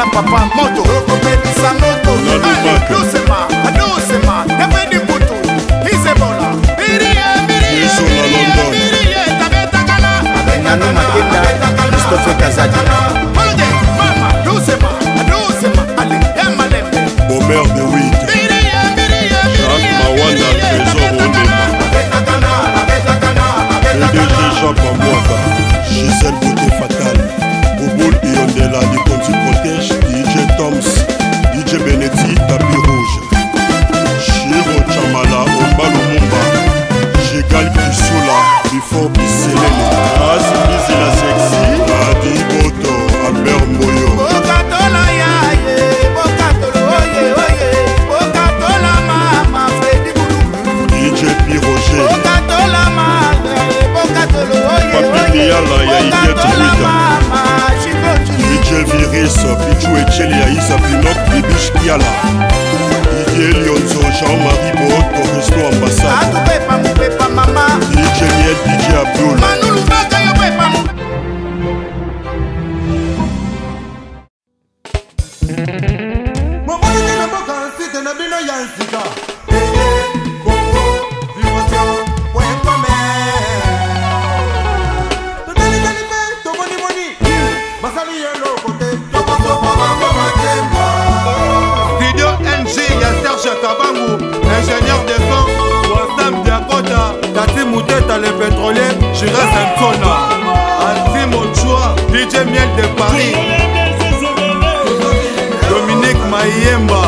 Voilà papa moto. Sa moto. Doucement, doucement. Nefedi mbutu. Isebola. Nano Makenda, Christophe Kazadi. Mama, doucement, doucement. Allez, Yamalembe. Omer de Witt. Jacques Mawanda, Trésor Ondema. PDG Jean Pamouaka. Gisèle Beauté Fatale. Bouboule Iondela, les Conti Protège. DJ Toms. DJ Benetti, Tapis Rouge. Shiro Chamala, Omba Lumumba. Jigal Kisula, Before Biselene. Az Bizila Sexy. Adi Boto, Albert Moyo. Bokatola yaye, Bokatola oye oye. Bokatola mama, Freddy Boulou. DJ Piroger. Bokatola mama, Bokatola oye oye. Papiniala, Yaïdiet Twitter. DJ Viris, Pichou Echeli, Aïssa Pinok, Bibish Kiala. Didier Lionzo, Jean-Marie Boto, Resto Ambassade. DJ Miel, DJ Abdul. Studio NG, y'a Serge Kabangou, ingénieur de son, Wassam Diakota, Tati Mouteta le pétrolier, Jira Sansona, Anti Mochua, DJ Miel de Paris, Dominique Mayemba.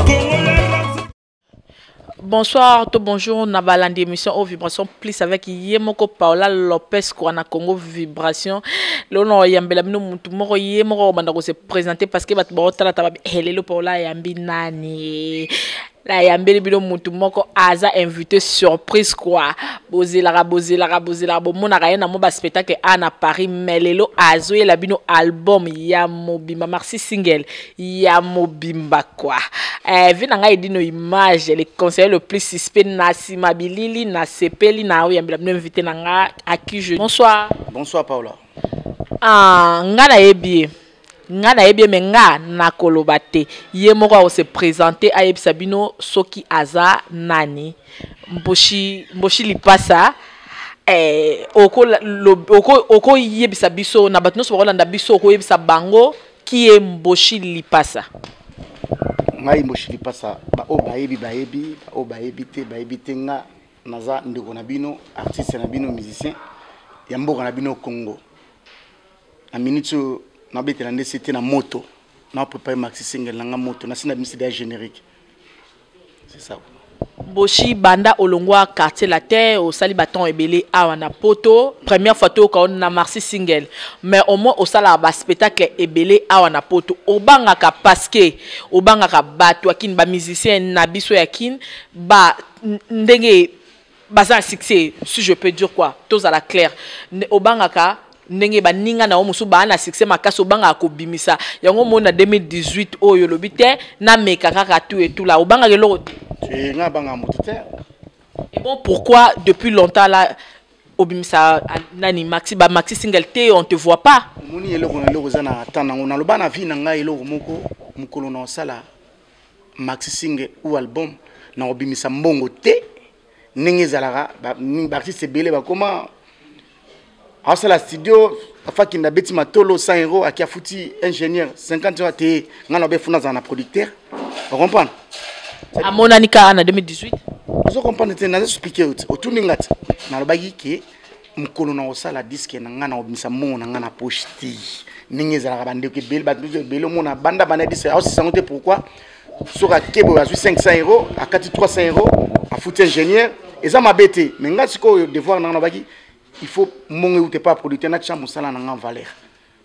Bonsoir, tout bonjour, Nabalandi émission aux vibrations plus avec Yemoko Paola Lopez Kouana Congo Vibration. L'on yambela bino mutu moko Yemoko bandako se présenter parce que bat botala tababi helelo Paola yambi nani. La yambeli bino mutu moko aza invité surprise quoi. Bozela bomona kayena mo ba spectacle à Paris melelo azo la bino album ya mobimba merci single ya mobimba quoi. Vina nga edino image les conseillers le plus suspect na simabilili na sepeli na yambela bino invité na nga à qui je. Bonsoir. Bonsoir Paola. Nga na yebi me nga na koloba te ye moko se présenter a yebisa bino soki aza nani mboshi lipasa oko yebisa biso na bato nyonso bakolanda biso oko yebisa bango ki ye mboshi lipasa. Ngai mboshi lipasa bayebi te nga naza ndeko na bino artiste na bino musicien ya mboka na bino Congo na minute na betela ndesete na moto na préparer maxi single na moto na sina bimisi de générique c'est ça. Boshi banda olongwa quartier la terre au sali baton ebele awa na poto première photo ka on na maxi single mais au moins au sala ba spectacle ebele awa na poto obangaka parce que obangaka bato akin ba musicien na biso yakin ba ndenge baza succès si je peux dire quoi tous à la claire obangaka ndenge baninga na omusu ba na succès makasi obanga akobimisa yango mona 2018 oyo lobite na meka kaka tout et tout là obanga keloko nga banga moto. Et bon pourquoi depuis longtemps là obimisa nani maxi single te on te voit pas moni eloko na eloko za na tana na loba na vie na nga eloko moko mukolo na sala maxi single ou album na obimisa mbongo te ndenge zalaka ba artiste belé ba comment à la studio, afin qu'il n'a bêti ma tolo 100 € à qui a foutu ingénieur 50 € à te ngana be funa za producteur. Vous comprenez? À mon anika en 2018. Vous comprenez? C'est n'a expliqué au tout ningat. Na lo bagi ke mukolo na osala disque na ngana obimisa mo na ngana pocheti. Ninge za la bande ke bel belo mo na banda bana disque. Alors c'est ça pourquoi sur a kebo a 500 € à 4 300 € à foutu ingénieur et ça m'a bêté. Mais nga siko devoir na bagi il faut monge ou te pas producteur na chambre sala na ngam valeur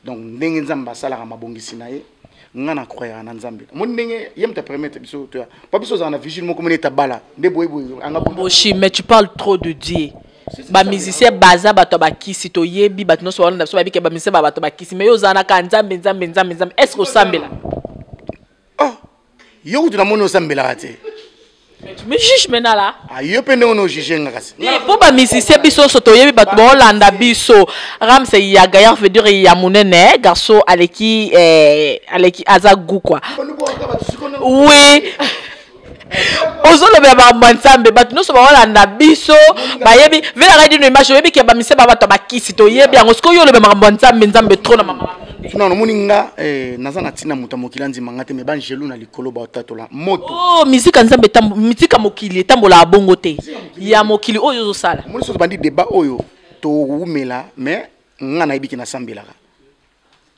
donc ndenge nzamba sala ka mabongisi na ye ngana croire na nzambe mo ndenge yem te permettre biso to pas biso za na vigile mo comme ta bala nde boy anga boshi mais tu parles trop de Dieu ba musicien baza bato ba kisi to yebi bato no so wana so ba bike ba musicien ba bato ba kisi mais yo zana ka nzambe est-ce que osambela oh yo tu na mono osambela te Mais juge maintenant là. Ah, yo pe ndenge no juger ngakasi. Pour ba musicien biso soto yebi bat bo landa biso. Ram se ya gaillard veut dire ya munene garçon aleki azagu quoi. Oui. Ozolo be ba mwansambe bat no so ba landa biso ba yebi vela radio no image yebi ke ba mise ba bato ba kisi to yebi yango sko yo le be ma mwansambe nzambe trop na mama. Non, moninga naza na tina muta mokilanzi mangate me ban jelu na likolo ba otatola moto. Oh, musique nzambe tambo musique mokili tambola bongo te. Ya mokili oyo zo sala. Moni so bandi débat oyo to umela mais nga na yebiki na sambelaka.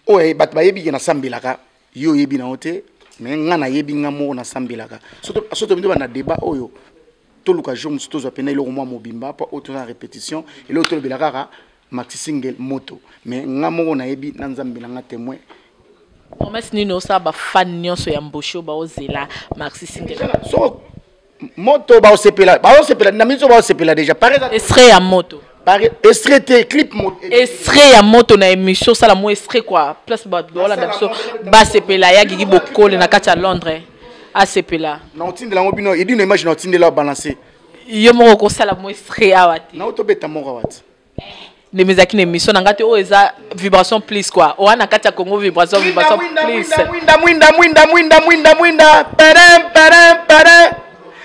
Oye bat ba yebiki na sambelaka yo yebi na ote mais nga na yebi nga mo na sambelaka. Soto bindo na débat oyo to luka jour musto zo pena ile mo mobimba pa auto na répétition et l'autre belaka maxi single moto mais nga mo na yebi na nzambela nga témoin. Promesse nino sa ba fan nyonso ya mbosho ba ozela maxi single. So moto ba osepela na miso ba osepela déjà par exemple extrait ya moto par extrait clip moto extrait ya moto na émission ça la mo extrait quoi place ba dola na biso ba sepela ya gigi bokole na kati ya Londres a sepela na otinde la mobino et d'une image na otinde la balancer yo moko ko sala mo extrait awati na otobeta moko awati ne mezaki na émission na ngate o eza vibration plus quoi o ana kati ya Congo vibration plus mwinda pere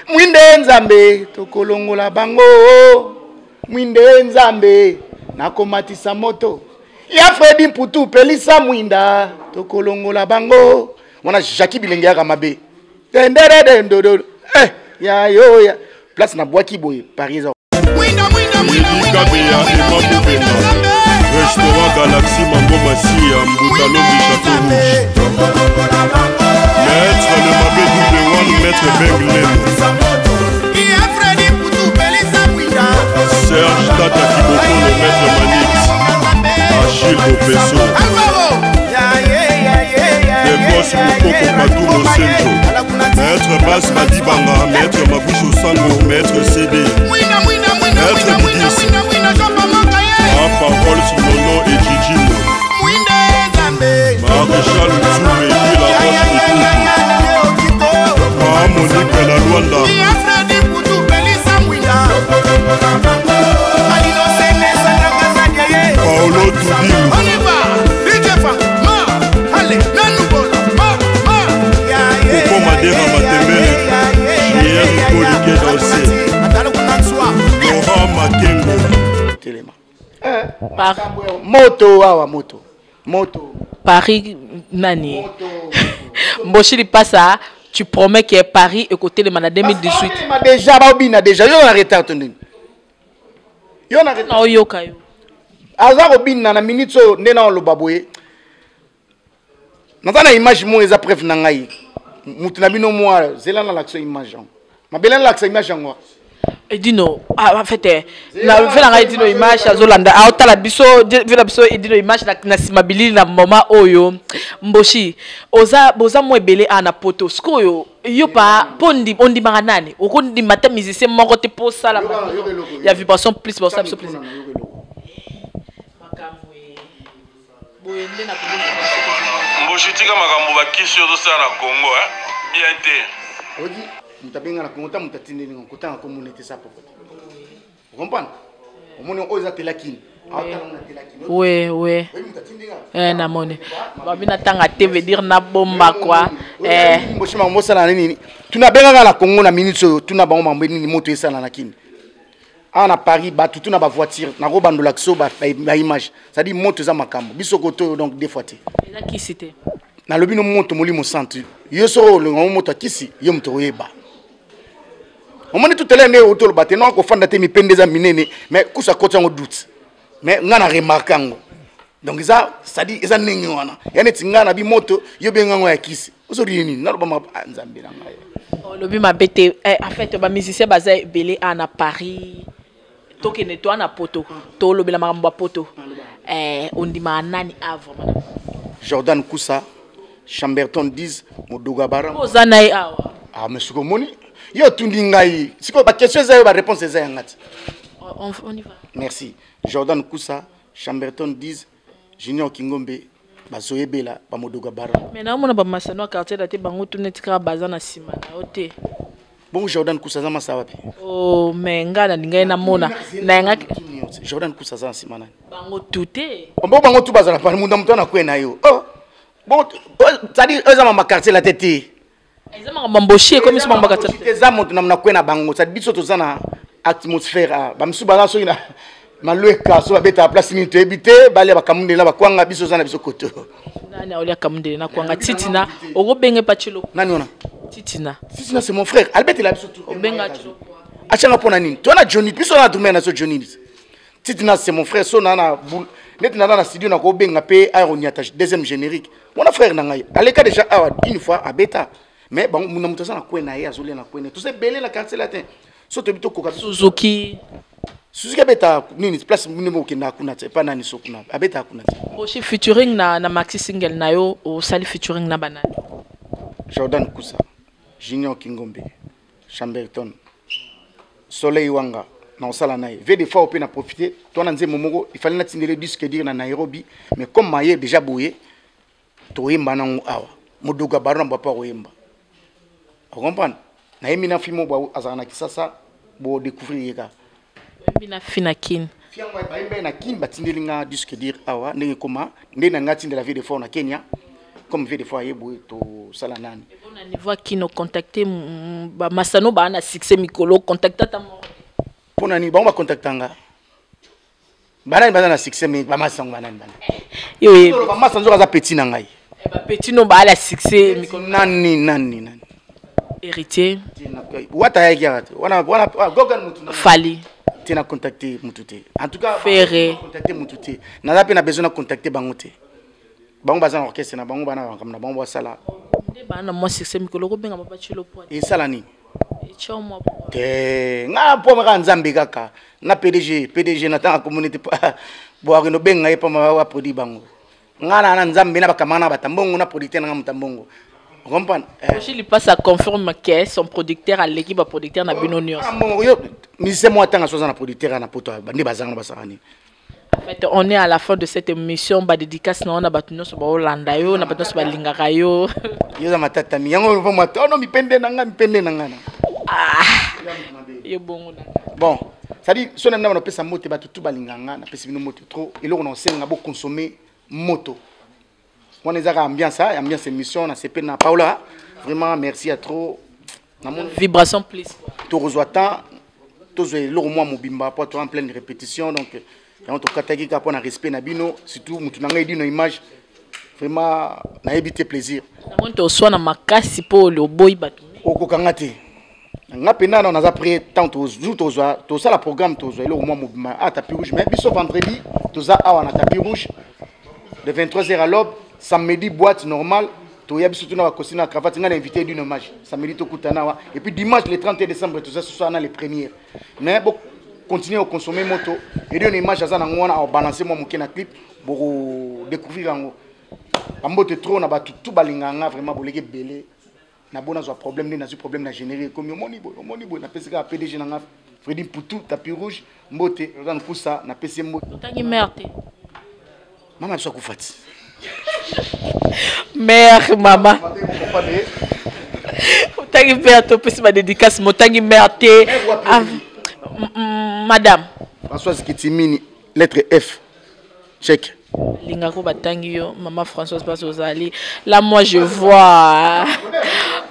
mwinde nzambe tokolongola bango mwinde nzambe nakomatisa moto ya Fredi Mputu pelisa mwinda tokolongola bango mwana Jackie Bilenge ya mabe tendere ndodo ya yo ya place na Boaki boy Paris Restaurant Galaxy Mambo Massia Mbutalombi Château Rouge Maître le Mabé W1 Maître Benglem Serge Tata Kiboko le Maître Manix Achille Bopesso Les Boss Mukoko Patou Mosenjo Maître Bass Madibanga Maître Maboucho Sango Maître CD Maître Bidis Parole sur mon nom et Gigi Maréchal Zoumé et la roche de tout Monique la Luanda Paolo Toudil Koko Madera Matembele Chieri Kolike Dansé Laurent Makengo Téléma moto Paris nani Mboshili passa tu promets que Paris est côté de mana 2018 déjà ba déjà yo na retard tondini yo na retard no yo kayo aza robina na minute ndena lo baboye na image mo eza preuve na ngai mutu na bino mo zela na l'action image mabela na l'action image ngo Edino en fait na fait la Edino image azolanda aotala biso vela biso Edino image na simabili na moment oyo mboshi boza mo ebele ana poto skoyo yo pa pondi ondi manga nani okondi mata musicien moko te po sala ya vibration plus bosa biso plus mboshi tika makambo bakisi yo tosala na Congo bien te oji mutabenga na Congo ta mutatinde ni ngotanga ko monete sa popote vous comprenez omoni oza telakini ouais na mone babina tanga te veut dire na bomba quoi mboshi mambo sala nini tunabenga na Congo na minute so tuna bango mambo nini moto esala na kini ana Paris ba tout na ba voiture na ko bandola kso ba image ça dit moto za makambo biso koto donc des fois te eza kisite na lobino moto molimo centre yo so le moto kisi yo mto yeba omoni tutele ne otolo bate no ko fanda te mi pendeza minene mais kusa kota ngo doute mais ngana remarkango donc ça dit eza nengi wana yani tingana bi moto yo benga ngo ya kisi osori nini na loba nzambe na ngai lobi mabete en fait ba musicien baza belé ana Paris toke netwa na poto to lobela makambo poto ondima nani avant Jordan Koussa Chamberton 10 Modoga Bara ozana awa monsieur komoni yo tundi ngai siko ba question za ba réponse za ngati on y va merci Jordan Koussa Chamberton 10 Junior Kingombe bazoyebela ba Modoga Bara mais na mona ba masano quartier date bango tunetika bazana sima na ote Bon Jordan Kusazama sawapi. Oh mais ngana ningai na mona. Na ngaki Jordan Kusazama simana. bango tuté. Ombo bango tu bazala pa munda mutana kwena yo. Oh. Bon, c'est-à-dire eux ont ma quartier la tête. Ils ont mamboché comme ça mamboka tête. Les hommes ont na kwena bango, ça biso to zana atmosphère ba msuba so ina malweka so beta place ni to ebité bale ba kamunde la ba kwanga biso zana biso koto. Nani olia kamunde na kwanga titina ogobenge pachilo. Nani ona? Titina. Titina c'est mon frère. Albert il a biso tout. Obenga chilo. Achanga pona nini? Tu na Johnny, biso na tumena na so Johnny. Titina c'est mon frère, so na boule. Net na na studio na ko benga pe aéroniata deuxième générique. Mon frère na ngai. Aleka déjà une fois à beta. Mais bon muna mutasa na kwena ye azole na kwena. Tu sais belé la quartier latin. So to bito koka Suzuki. Suzuki beta nini place munemo kenda kuna te pa nani so kuna. Abeta kuna te. Oshi featuring na maxi single na yo o sali featuring na banani. Jordan Kusa, Junior Kingombe, Chamberton, Soleil Wanga. Non, ça là, des fois, on peut en profiter. Toi, on a dit, il fallait que tu disque dire na Nairobi, mais comme Maïe déjà bouillé, tu es un awa. Modoga baron n'a pas oyemba. Vous comprenez? Na yemi na film bo azana kisasa bo découvrir yeka. Yemi na finakin. Fiang wa ba na kin batindeli nga disque dire awa ndenge koma ndenge na ngati de la vie de fois na Kenya. Comme vie de fois yebo to sala nani. On a niveau qui nous contacter ba masano ba na succès mikolo contacta ta mo. Pona ni ba on va contacter nga. Banani ba na succès mais ba masang banani bana. Yo ba masanzo za petit na ngai. E ba petit no ba la succès mikolo nani. Héritier. Wata yagirat. Wana gogan mutu. Fali. Tina contacter mututé. En tout cas, Ferré. Contacter mututé. Na pe na besoin de contacter bangoté. Bango bazana orchestre na bango bana na bango sala. Ba na mo succès mikolo ko benga ba chilo po. Et sala ni. E choma. Nga po maka nzambe kaka. Na PDG na tanga communauté pa. Bo no benga e pa ma produit bango. Nga na nzambe na bakamana batambongo na producteur na mutambongo. Vous comprenez? Il passe à confirme que son producteur à l'équipe producteur na Binonios. C'est moi tant à soit un producteur na poto bandi bazanga basarani. En fait, on est à la fin de cette émission ba dédicace na on a batuno so ba Holanda yo na batuno so ba lingaka yo. Yo za matata mi yango vo mato no mi pende na nga. Ah. Yo bongo na. Bon, ça dit so na na pesa moto ba tutu balinganga na pesa bino moto trop et là on senga bo consommer moto. On est à ambiance émission, on a CP na Paula. Vraiment, merci à trop. Vibration plus. Tout reçoit tant. Tout le mois mobimba pour en pleine répétition. Donc, on te catégorique pour un respect na bino. Surtout, nous n'avons dit nos images. Vraiment, na évité plaisir. On te reçoit na makasi pour le boy batu. Oko kangate. Nga pena on a pris tant tout ça la programme tout le mois mobimba à tapis rouge. Mais biso vendredi, tout ça à on a tapis rouge. De 23h à l'aube. Samedi boîte normale, tu as surtout na costume na cravate, on a invité d'une hommage. Samedi to kutana et puis dimanche le 31 décembre tout ça ce soir on a les premières. Mais bon continuer à consommer moto et une image à ça on a balancer moi mon clip pour découvrir en ambote trop na ba tout balinganga vraiment boleke belé na bona zo problème na zo problème na générer comme moni boy na pesa PDG na Freddy Poutou tapis rouge mbote dans kusa na pesa mbote. Tangi merde. Maman so kufati. Mère, maman. Tangi merde, tu peux ma dédicace, mon tangi merde. Madame. Françoise Kitimini, lettre F. Check. Lingako batangi yo, maman Françoise Basozali. Là, moi je vois.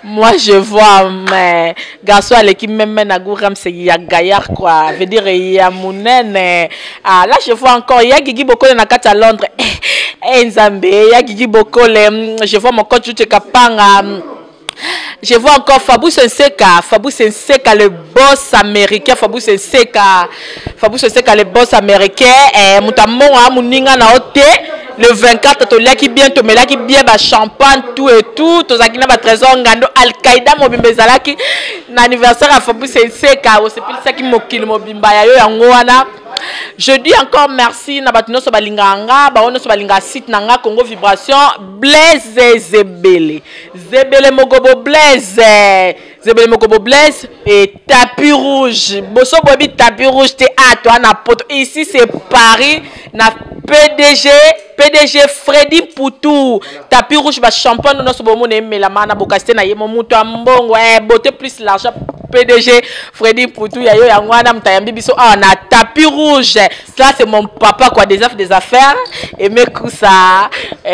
Mais garçon à l'équipe même na gouram c'est ya gaillard quoi. Veut dire ya mounene. Ah là je vois encore ya Gigi Boko na kata Londres. Nzambe ya Gigi Boko je vois mon coach Kapanga. Je vois encore Fabou Senseka, le boss américain. Fabou Senseka, le boss américain. Et Moutamon, Mouninga na ote. Le 24, tu l'as qui bien, tu me l'as qui bien, bah champagne, tout et tout. Tu as qui n'a pas trésor, ngando Al-Qaïda, mobimezala qui l'anniversaire à Fabou Senseka. C'est plus ça qui m'okil mobimba yo yangoana. Je dis encore merci na batino so balinganga, ba ono so balinga site nanga Congo Vibration, Blaise Zebele Mogobo Blaise et tapis rouge. Bosso bobi tapis rouge te à toi na poto. Ici c'est Paris na PDG Freddy Poutou. Tapis rouge ba champagne no so bomo ne melamana bokasté na yemo muto ambongo beauté plus l'argent PDG Freddy Poutou Yayo Yangwana Mtayambi Biso on a tapis rouge. Ça c'est mon papa quoi des affaires et mes Koussa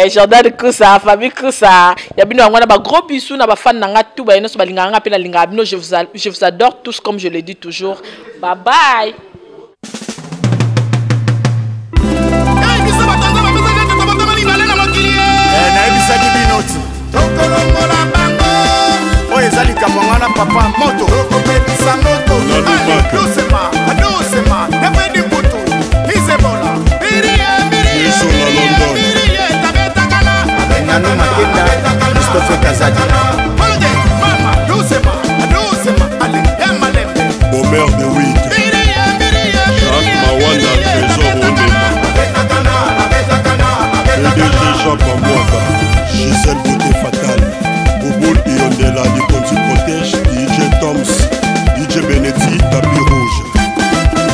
Jordan Koussa famille Koussa Yabino Yangwana ba gros bisous na ba fan nanga tout ba inoso balinga nga pe na linga bino je vous adore tous comme je le dis toujours. Bye bye. Papa moto okopetisa moto adosema nefedi kutu isebola abengano makenda Christophe Kazadi mama dosema ale emalembe Omer de Witt Jacques Mawana Trésor Onema PDG Jean Pamouaka Gisèle Beauté Fatale Boboul Iondela Likonzi Protège DJ Toms DJ Benetti Tapis Rouge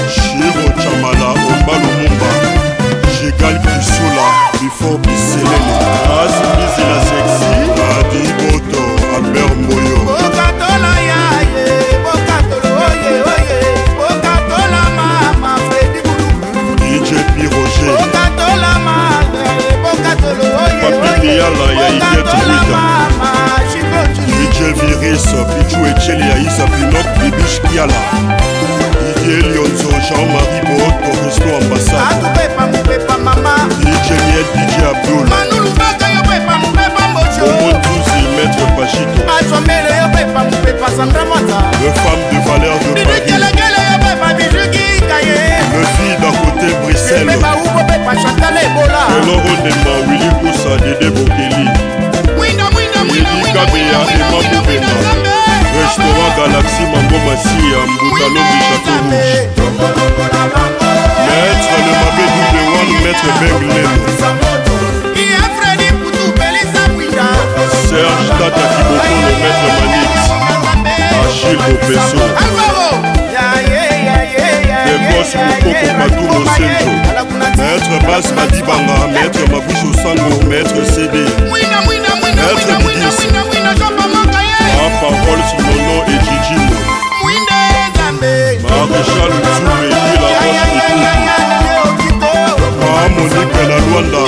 Shiro Chamala Ombalo Mumba Jigal Kisula Before Biselele Az Bizila Sexy Adi Boto Albert Moyo Bokatola yaye Bokatolo oye Bokatola mama Freddy Boulou DJ Piroger Bokatola mama Bokatolo oye Papi Yala Yaïdiet Twitter DJ Viris, Pichou Echeli Aïssa Pinok, Bibish Kiala Didier Lionzo, Jean-Marie Boto, Resto Ambassade DJ Miel, DJ Abdul Omo Touzi, Maître Pachito Le femme de valeur de Paris Le fille d'à côté Bruxelles Eloro Nema, Willy Koussa, Dédé Bokeli Kabea et Mamoubema Restaurant Galaxy Mambo Massia Mboutalombi Château Rouge Maître le Mabé Double One Maître Benglem Serge Tata Kiboko le Maître Manix Achille Bopesso Les Gosses Moukoko Patou Mosenjo Maître Bass Madibanga Maître Maboucho Sango Maître CD Maître Bidis Parole sur mon nom et Gigi Mo Maréchal Zoumé et la Roche Monique la Luanda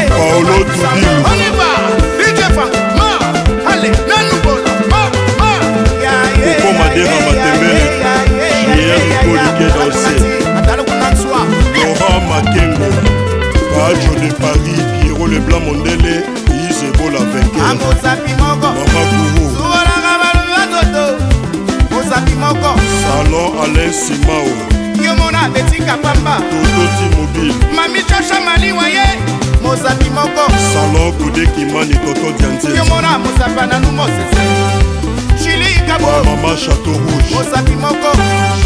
Paolo Toudilou Koko Madera Matembele Chier Ricolike Dansé Laurent Makengo Bajo de Paris, Pierrot le Blanc Mondele, Isebo la vainqueur. Mama Kourou. Salon Alain Simao. Tototi Mobile. Salon Koudé Kimani Toto Dianze. Mama Château Rouge.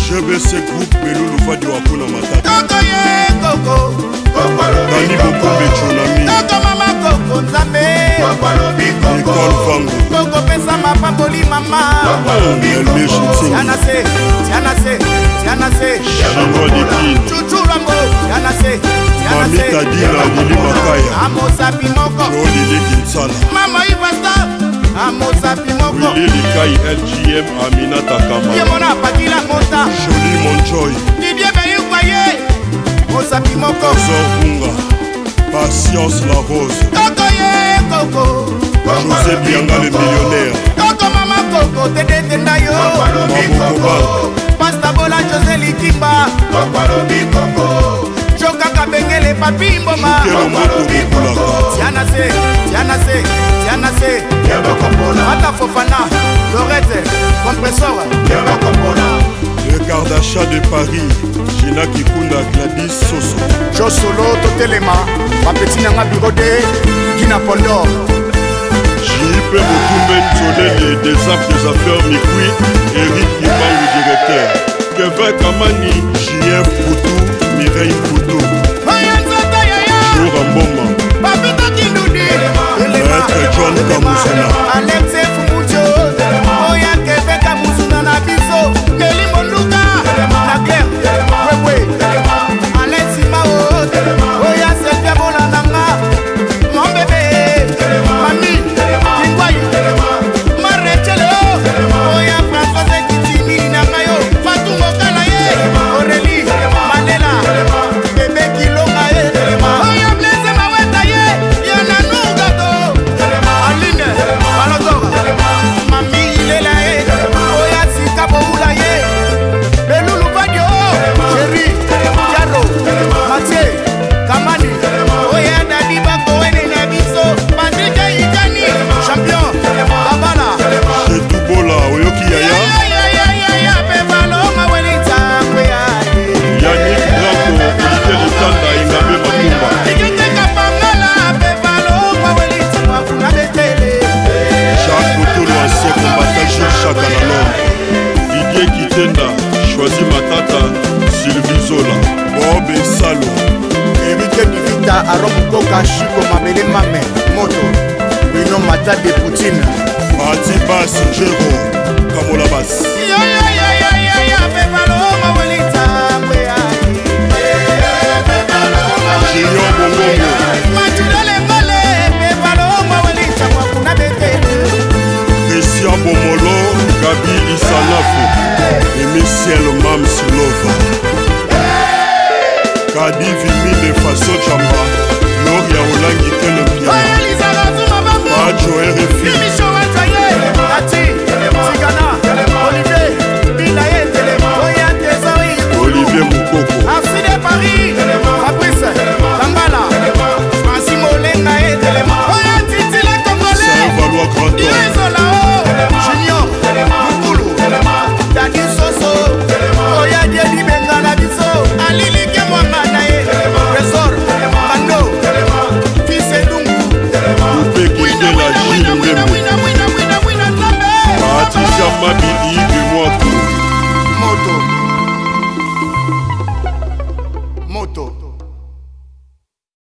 GBC Group Pelou Fadi Wakuna Matata. Dani Bokombe Tsunami Nicole Vango Chinois Dipine Mami Tadina Lili Makaya Jolili Kinsala Willy Likai LGM Aminata Kama Joli Monchoy Trésor Bunga Patience la Rose José Bianga le millionnaire Mabokoba Pastabola José Likimba Jokaka Bengele Papi Mboma Tiana se Mata Fofana Lorette Compressor Le Kardashian de Paris Gina Kikunda Gladys Soso Josolo Totelema Papeti Nanga Birode Gina Pondor JP Motumben Solène des affaires Mikui Eric Kiban le directeur Kevin Kamani JF Poutou Mireille Poutou Jour Mboma Maître John Kamusuna Alexe Fumucho Oya Kevin Kamusuna na biso Meli Monduka na Claire Wewe Alex Simao Oya Sepia Molananga Mon bébé Arobukoka Chiko Mamele Mame Moto Bruno Mata de Poutine Ati Bass Jero Kamola Bass Junior Bongongo Christian Bomolo Gabi Isanafo Emisiel Mams Lova Kadi Vimi de Faso Chamba Gloria Olangi Telepia Pajo RFI Olivier Moukoko Afrique Paris Fabrice Lambala Francis Molenga Oya Titi la Congolais Saint-Valois Grand Junior Moukoulou Dadi Soso Oya Diedi Bengala Biso Alili Kemwanga Nae Trésor Mando Fils Edungu Coupé Kinde la Gilles Ndembo Patricia Mabidi